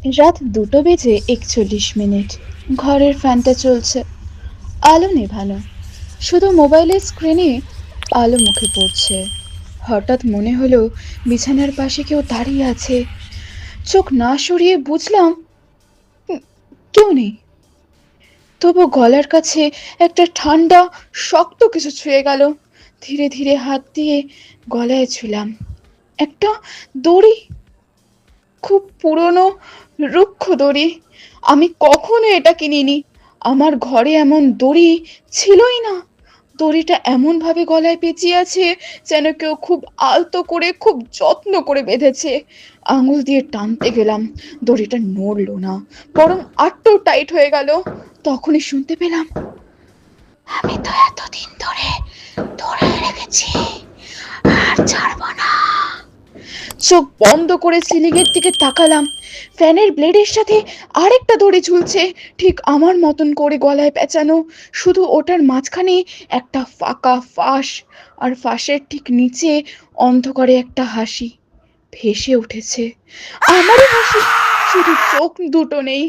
রাত 2:41। ঘরের ফ্যানটা চলছে, আলো নেভানো, শুধু মোবাইলের স্ক্রিনে আলো মুখে পড়ছে। হঠাৎ মনে হলো বিছানার পাশে কেউ দাঁড়িয়ে আছে। চোখ না সরিয়ে বুঝলাম উম, কেউ নেই। তবু গলার কাছে একটা ঠান্ডা শক্ত কিছু ছুঁয়ে গেল। ধীরে ধীরে হাত দিয়ে গলায় ছুলাম। একটা দড়ি, খুব পুরনো, রুক্ষ দড়ি। আমি কখনো এটা কিনিনি, আমার ঘরে এমন দড়ি ছিলই না। দড়িটা এমন ভাবে গলায় পেঁচিয়ে আছে যেন কেউ খুব আলতো করে, খুব যত্ন করে বেঁধেছে। আঙুল দিয়ে টানতে গেলাম, দড়িটা নড়লো না, বরং আটটো টাইট হয়ে গেল। তখনই শুনতে পেলাম, আমি তো এতদিন ধরে ধরে রেখেছি, আর ছাড়বো না। চোখ বন্ধ করে সিলিংয়ের দিকে তাকালাম। ফ্যানের ব্লেডের সাথে আরেকটা দড়ি ঝুলছে, ঠিক আমার মতন করে গলায় পেঁচানো। শুধু ওটার মাঝখানে একটা ফাঁকা ফাঁস, আর ফাঁসের ঠিক নিচে অন্ধকারে একটা হাসি ভেসে উঠেছে। আমারই হাসি, শুধু চোখ দুটো নেই।